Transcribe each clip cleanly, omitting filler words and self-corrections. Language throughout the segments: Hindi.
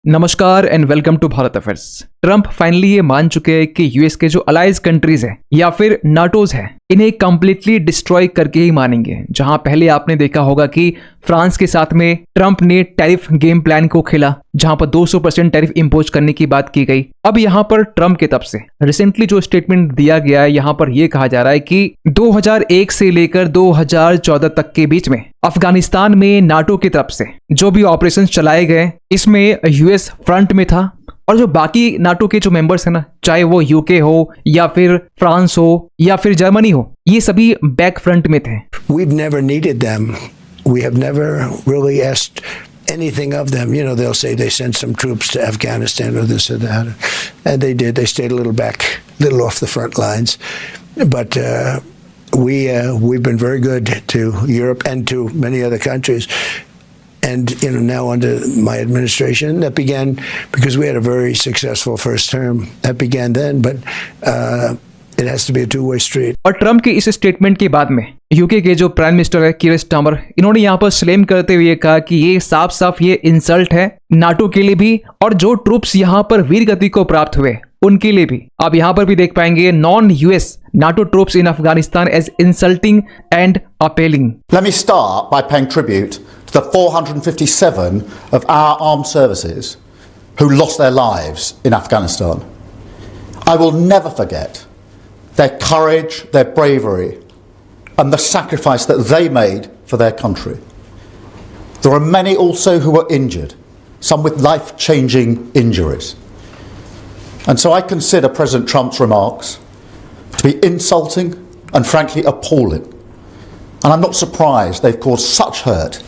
नमस्कार and welcome to Bharat affairs. Trump finally ये मान चुके हैं कि यूएस के जो अलाइज कंट्रीज है या फिर नाटोज है इन्हें कंप्लीटली डिस्ट्रॉय करके ही मानेंगे। जहां पहले आपने देखा होगा कि फ्रांस के साथ में ट्रंप ने टैरिफ गेम प्लान को खेला, जहां पर 200% टैरिफ इंपोज करने की बात की गई। अब यहां पर ट्रंप की तरफ से रिसेंटली जो स्टेटमेंट दिया गया है, यहां पर यह कहा जा रहा है कि 2001 से लेकर 2014 तक के बीच में अफगानिस्तान में नाटो की तरफ से जो भी ऑपरेशन चलाए गए इसमें यूएस फ्रंट में था, और जो बाकी नाटो के जो मेंबर्स है ना, चाहे वो यूके हो या फिर फ्रांस हो या फिर जर्मनी हो, ये सभी बैक फ्रंट में थे। We've never needed them. We have never really asked anything of them. You know, they'll say they sent some troops to Afghanistan or this or that, and they did. They stayed a little back, a little off the front lines, but we've been very good to Europe and to many other countries. And now under my administration, that began because we had a very successful first term. That began then, but it has to be a two-way street. और ट्रंप के इस स्टेटमेंट के बाद में यूके के जो प्राइम मिनिस्टर है कीर स्टारमर, इन्होंने यहाँ पर स्लेम करते हुए कहा कि ये साफ साफ ये इंसल्ट है नाटो के लिए भी, और जो ट्रूप्स यहाँ पर वीर गति को प्राप्त हुए उनके लिए भी। आप यहाँ पर भी देख पाएंगे non US NATO troops in Afghanistan as insulting and appalling. Let me start by paying tribute to the 457 of our armed services who lost their lives in Afghanistan. I will never forget their courage, their bravery, and the sacrifice that they made for their country. There are many also who were injured, some with life-changing injuries. And so I consider President Trump's remarks to be insulting and frankly appalling. And I'm not surprised they've caused such hurt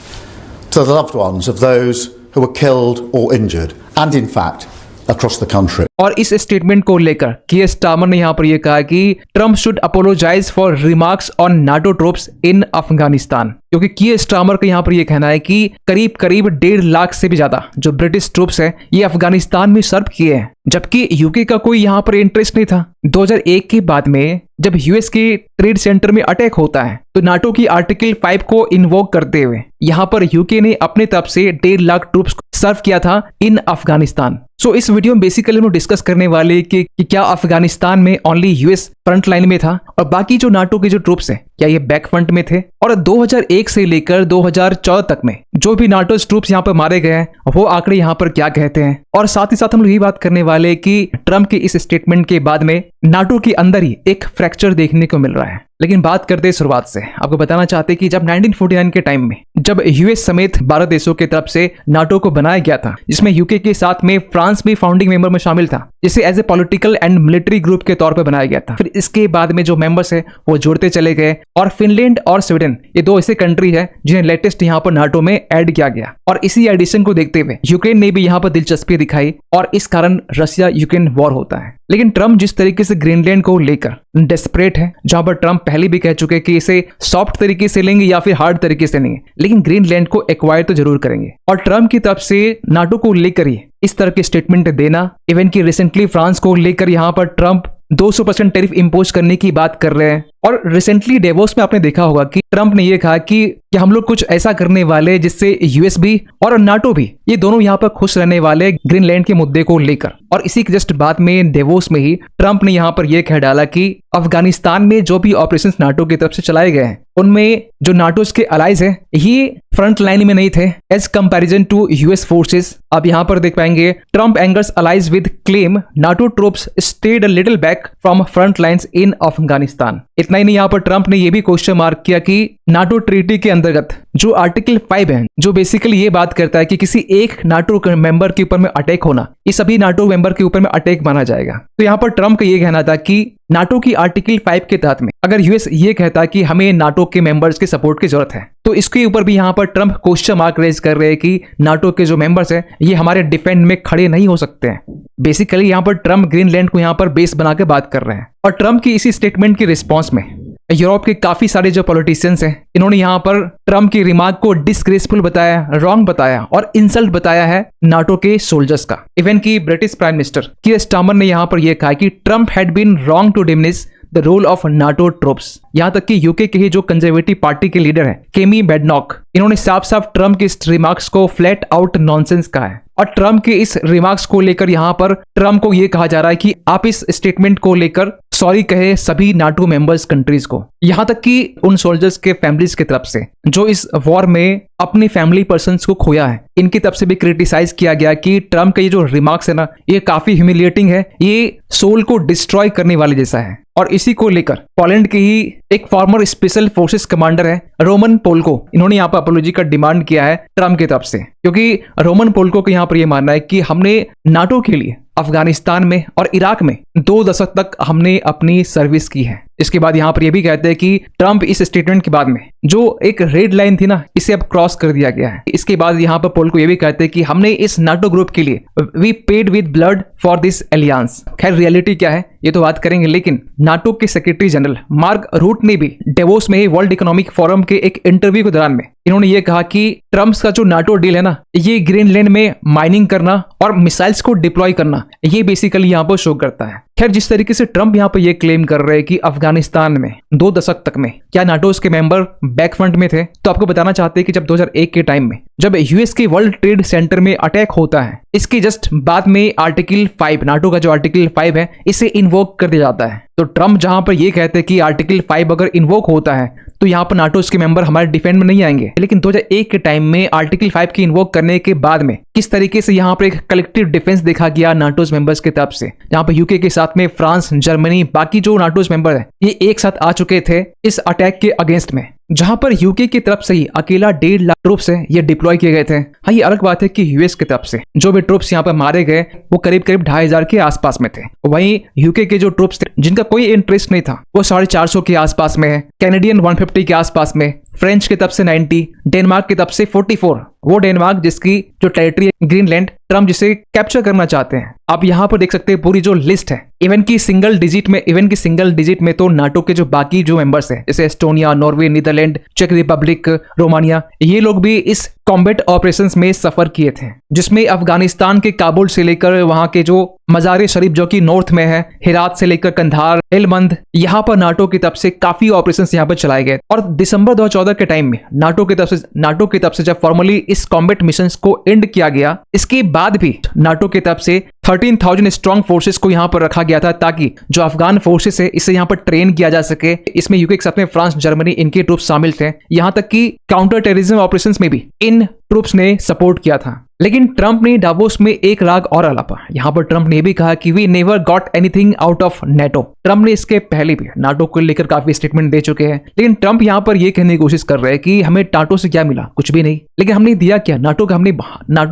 to the loved ones of those who were killed or injured, and in fact across the country. और इस स्टेटमेंट को लेकर कीर स्टारमर ने यहाँ पर यह कहा कि Trump should apologise for remarks on NATO troops in Afghanistan, क्योंकि कीर स्टारमर का यहाँ पर यह कहना है कि करीब 1.5 लाख से भी ज्यादा जो ब्रिटिश ट्रूप्स है ये अफगानिस्तान में सर्व किए हैं, जबकि यूके का कोई यहाँ पर इंटरेस्ट नहीं था। 2001 के बाद में जब यूएस के ट्रेड सेंटर में अटैक होता है तो नाटो की आर्टिकल 5 को इन्वोक करते हुए यहाँ पर यूके ने अपने तरफ से 1.5 लाख ट्रूप्स सर्व किया था इन अफगानिस्तान। सो इस वीडियो में बेसिकली हम डिस्कस करने वाले कि क्या अफगानिस्तान में ओनली यूएस फ्रंट लाइन में था और बाकी जो नाटो के जो ट्रूप्स हैं क्या ये बैक फ्रंट में थे, और 2001 से लेकर 2014 तक में जो भी नाटो ट्रूप्स यहाँ पर मारे गए हैं वो आंकड़े यहाँ पर क्या कहते हैं। और साथ ही साथ हम लोग यही बात करने वाले कि ट्रंप के इस स्टेटमेंट के बाद में नाटो के अंदर ही एक फ्रैक्चर देखने को मिल रहा है। लेकिन बात करते हैं शुरुआत से, आपको बताना चाहते हैं कि जब 1949 के टाइम में जब यूएस समेत 12 देशों की तरफ से नाटो को बनाया गया था, जिसमें यूके के साथ में फ्रांस भी फाउंडिंग मेंबर में शामिल था, जिसे as a political and military group के तौर पर बनाया गया था। फिर इसके बाद में जो मेंबर्स है वो जुड़ते चले गए, और फिनलैंड और स्वीडन ये दो ऐसे कंट्री है जिन्हें लेटेस्ट यहाँ पर नाटो में ऐड किया गया। और इसी एडिशन को देखते हुए यूक्रेन ने भी यहाँ पर दिलचस्पी दिखाई, और इस कारण रशिया यूक्रेन वॉर होता है। लेकिन ट्रंप जिस तरीके से ग्रीनलैंड को लेकर डेस्परेट है, जहां पर ट्रंप पहले भी कह चुके कि इसे सॉफ्ट तरीके से लेंगे या फिर हार्ड तरीके से लेंगे, लेकिन ग्रीनलैंड को एक्वायर तो जरूर करेंगे। और ट्रंप की तरफ से नाटो को लेकर ही इस तरह के स्टेटमेंट देना, इवन कि रिसेंटली फ्रांस को लेकर यहाँ पर ट्रंप 200% टैरिफ इंपोज करने की बात कर रहे हैं। और रिसेंटली डेवोस में आपने देखा होगा कि ट्रंप ने यह कहा कि हम लोग कुछ ऐसा करने वाले जिससे यूएस भी और नाटो भी ये दोनों यहाँ पर खुश रहने वाले ग्रीनलैंड के मुद्दे को लेकर। और इसी के जस्ट बाद में डेवोस में ही ट्रंप ने यहाँ पर यह कह डाला कि अफगानिस्तान में जो भी ऑपरेशंस नाटो की तरफ से चलाए गए हैं उनमें जो नाटोज के अलाइज है ये फ्रंट लाइन में नहीं थे as comparison to US forces. आप यहाँ पर देख पाएंगे Trump angers allies with claim NATO troops stayed a little back from front lines in Afghanistan. इतना ही नहीं, यहाँ पर ट्रंप ने यह भी क्वेश्चन मार्क किया कि नाटो ट्रीटी के अंतर्गत जो आर्टिकल 5 है जो बेसिकली ये बात करता है कि किसी एक नाटो मेंबर के ऊपर में अटैक होना ये सभी नाटो मेंबर के ऊपर में अटैक माना जाएगा। तो यहाँ पर ट्रंप का ये कहना था कि नाटो की आर्टिकल 5 के तहत में अगर यूएस ये कहता कि हमें नाटो के मेंबर्स के सपोर्ट की जरूरत है, तो इसके ऊपर भी यहाँ पर ट्रंप क्वेश्चन मार्क रेज कर रहे हैं कि नाटो के जो मेंबर्स हैं ये हमारे डिफेंड में खड़े नहीं हो सकते हैं। बेसिकली यहाँ पर ट्रंप ग्रीनलैंड को यहाँ पर बेस बना के बात कर रहे हैं। और ट्रंप की इसी स्टेटमेंट की रिस्पॉन्स में यूरोप के काफी सारे जो पॉलिटिशियंस हैं इन्होंने यहाँ पर ट्रंप की रिमार्क को डिसग्रेसफुल बताया, रॉन्ग बताया और इंसल्ट बताया है नाटो के सोल्जर्स का। इवन की British prime minister Keir Starmer ने यहाँ पर यह कहा कि Trump had been wrong to diminish the role of NATO troops. यहाँ तक कि यूके के ही जो कंजर्वेटिव पार्टी के लीडर हैं केमी बेडनॉक, इन्होंने साफ साफ ट्रम्प के इस रिमार्क्स को फ्लैट आउट नॉनसेंस कहा है। और ट्रम्प के इस रिमार्क्स को लेकर यहाँ पर ट्रम्प को ये कहा जा रहा है कि आप इस स्टेटमेंट को लेकर सॉरी कहे सभी नाटो मेंबर्स कंट्रीज को, यहाँ तक कि उन सोल्जर्स के फैमिलीज की तरफ से जो इस वॉर में अपनी फैमिली पर्सन्स को खोया है, इनकी तरफ से भी क्रिटिसाइज किया गया कि ट्रम्प का ये जो रिमार्क्स है ना, ये काफी ह्यूमिलिएटिंग है, ये सोल को डिस्ट्रॉय करने वाले जैसा है। और इसी को लेकर पोलैंड के ही एक फॉर्मर स्पेशल फोर्सेस कमांडर है रोमन पोल्को, इन्होंने यहाँ पर अपोलॉजी का डिमांड किया है ट्रम्प की तरफ से, क्योंकि रोमन पोल्को को यहाँ पर यह मानना है कि हमने नाटो के लिए अफगानिस्तान में और इराक में 2 दशक तक हमने अपनी सर्विस की है। इसके बाद यहाँ पर यह भी कहते हैं कि ट्रम्प इस स्टेटमेंट के बाद में जो एक रेड लाइन थी ना, इसे अब क्रॉस कर दिया गया है। इसके बाद यहाँ पर पोल को यह भी कहते हैं कि हमने इस नाटो ग्रुप के लिए we paid with blood for this alliance. खैर रियलिटी क्या है ये तो बात करेंगे, लेकिन नाटो के सेक्रेटरी जनरल मार्क रूट ने भी डेवोस में ही वर्ल्ड इकोनॉमिक फोरम के एक इंटरव्यू के दौरान में इन्होंने ये कहा कि ट्रम्प का जो नाटो डील है ना, ये ग्रीनलैंड में माइनिंग करना और मिसाइल्स को डिप्लॉय करना, ये बेसिकली यहाँ पर शो करता है। खैर जिस तरीके से ट्रम्प यहाँ पर ये क्लेम कर रहे हैं कि अफगानिस्तान में 2 दशक तक में क्या नाटोस के मेंबर बैकफ्रंट में थे, तो आपको बताना चाहते हैं कि जब 2001 के टाइम में जब यूएस के वर्ल्ड ट्रेड सेंटर में अटैक होता है, इसके जस्ट बाद में आर्टिकल 5, नाटो का जो आर्टिकल 5 है, इसे इन्वोक कर दिया जाता है। तो ट्रम्प जहां पर ये कहते हैं कि आर्टिकल 5 अगर इन्वोक होता है तो यहाँ पर नाटोस के मेंबर हमारे डिफेंड में नहीं आएंगे, लेकिन 2001 के टाइम में आर्टिकल 5 की इन्वोक करने के बाद में किस तरीके से यहाँ पर एक कलेक्टिव डिफेंस देखा गया नाटोस मेंबर्स की तरफ से, जहाँ पर यूके के साथ में फ्रांस, जर्मनी, बाकी जो नाटोस मेंबर है ये एक साथ आ चुके थे इस अटैक के अगेंस्ट में, जहां पर यूके की तरफ से ही अकेला 1.5 लाख ट्रूप्स है ये डिप्लॉय किए गए थे। हाँ ये अलग बात है कि यूएस की तरफ से जो भी ट्रूप्स यहाँ पर मारे गए वो करीब 2,500 के आसपास में थे। वहीं यूके के जो ट्रूप्स थे जिनका कोई इंटरेस्ट नहीं था वो 450 के आसपास में है, कैनेडियन 150 के आसपास में, फ्रेंच की तरफ से 90, डेनमार्क की तरफ से 44, वो डेनमार्क जिसकी जो टेरिटरी है ग्रीनलैंड, ट्रम्प जिसे कैप्चर करना चाहते हैं। आप यहाँ पर देख सकते हैं पूरी जो लिस्ट है, इवन की सिंगल डिजिट में तो नाटो के जो बाकी जो मेंबर्स हैं जैसे एस्टोनिया, नॉर्वे, नीदरलैंड, चेक रिपब्लिक, रोमानिया, ये लोग भी इस कॉम्बैट ऑपरेशंस में सफर किए थे, जिसमें अफगानिस्तान के काबुल से लेकर वहां के जो मजार शरीफ जो कि नॉर्थ में है, हेरात से लेकर कंधार, हेलमंद, यहाँ पर नाटो की तरफ से काफी ऑपरेशंस यहाँ पर चलाए गए। और दिसंबर 2014 के टाइम में नाटो की तरफ से जब फॉर्मली इस कॉम्बैट मिशंस को एंड किया गया, इसके बाद भी नाटो की तरफ से 13,000 स्ट्रॉन्ग फोर्सेस को यहाँ पर रखा गया था ताकि जो अफगान फोर्सेस है इसे यहाँ पर ट्रेन किया जा सके। इसमें यूके के साथ में फ्रांस, जर्मनी, इनके ट्रूप्स शामिल थे। यहाँ तक कि काउंटर टेररिज्म ऑपरेशंस में भी इन ट्रूप्स ने सपोर्ट किया था। लेकिन ट्रम्प ने डावोस में एक राग और अलापा। यहाँ पर ट्रम्प ने भी कहा कि we never got anything out of NATO. Trump ने इसके पहले भी नाटो को लेकर काफी स्टेटमेंट दे चुके हैं, लेकिन ट्रम्प यहाँ पर यह कहने की कोशिश कर रहे हैं कि हमें नाटो से क्या मिला, कुछ भी नहीं। लेकिन हमने दिया क्या? नाटो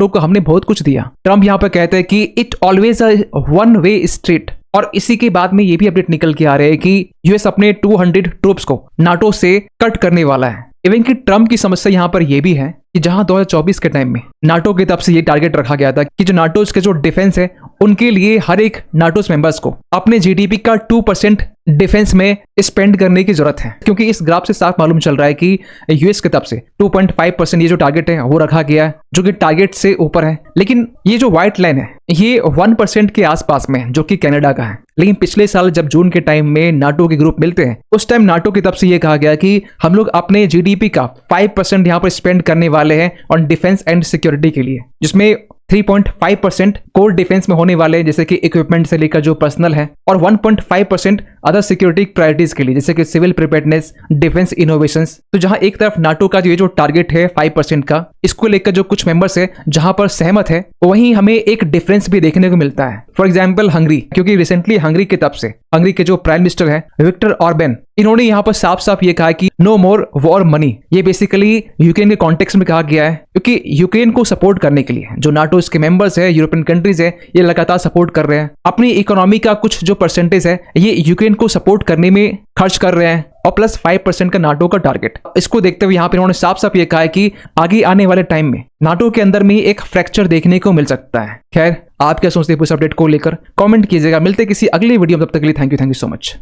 को हमने बहुत कुछ दिया। ट्रम्प यहाँ पर कहते हैं कि it always a one way street. और इसी के बाद में ये भी अपडेट निकल के आ रहे हैं कि यूएस अपने 200 ट्रूप्स को नाटो से कट करने वाला है। इवन कि ट्रम्प की समस्या यहाँ पर यह भी है कि जहां 2024 के टाइम में नाटो की तरफ से ये टारगेट रखा गया था कि जो नाटोस के जो डिफेंस है उनके लिए हर एक नाटोस मेंबर्स को अपने जीडीपी का 2% डिफेंस में स्पेंड करने की जरूरत है, क्योंकि इस ग्राफ से साफ मालूम चल रहा है कि यूएस की तरफ से 2.5% ये जो टारगेट है वो रखा गया है, जो कि टारगेट से ऊपर है। लेकिन ये जो व्हाइट लाइन है ये 1% के आसपास में है, जो कि कनाडा का है। लेकिन पिछले साल जब जून के टाइम में नाटो के ग्रुप मिलते हैं उस टाइम नाटो की तरफ से ये कहा गया कि हम लोग अपने जीडीपी का 5% यहाँ पर स्पेंड करने वाले हैं ऑन डिफेंस एंड सिक्योरिटी के लिए, जिसमें 3.5% कोर डिफेंस में होने वाले जैसे कि इक्विपमेंट से लेकर जो पर्सनल है, और 1.5% अदर सिक्योरिटी प्रायोरिटीज के लिए जैसे कि सिविल प्रिपेयर्डनेस, डिफेंस इनोवेशंस। तो जहां एक तरफ नाटो का ये जो टारगेट है 5% का, इसको लेकर जो कुछ मेंबर्स है जहां पर सहमत है, वहीं हमें एक डिफरेंस भी देखने को मिलता है। फॉर एग्जाम्पल हंगरी, क्योंकि रिसेंटली हंगरी की तरफ से हंगरी के जो प्राइम मिनिस्टर है विक्टर ऑर्बेन, इन्होंने यहाँ पर साफ साफ ये कहा कि नो मोर वॉर मनी। ये बेसिकली यूक्रेन के कॉन्टेक्स्ट में कहा गया है, क्योंकि यूक्रेन को सपोर्ट करने के लिए जो नाटो के मेंबर्स है, यूरोपियन कंट्रीज है, ये लगातार सपोर्ट कर रहे हैं। अपनी इकोनॉमी का कुछ जो परसेंटेज है ये यूक्रेन को सपोर्ट करने में खर्च कर रहे हैं, और प्लस 5% का नाटो का टारगेट। इसको देखते हुए यहाँ पे इन्होंने साफ साफ ये कहा है कि आगे आने वाले टाइम में नाटो के अंदर में एक फ्रैक्चर देखने को मिल सकता है। खैर, आप क्या सोचते हैं इस अपडेट को लेकर? कमेंट कीजिएगा। मिलते किसी अगले वीडियो में, तब तक के लिए थैंक यू सो मच।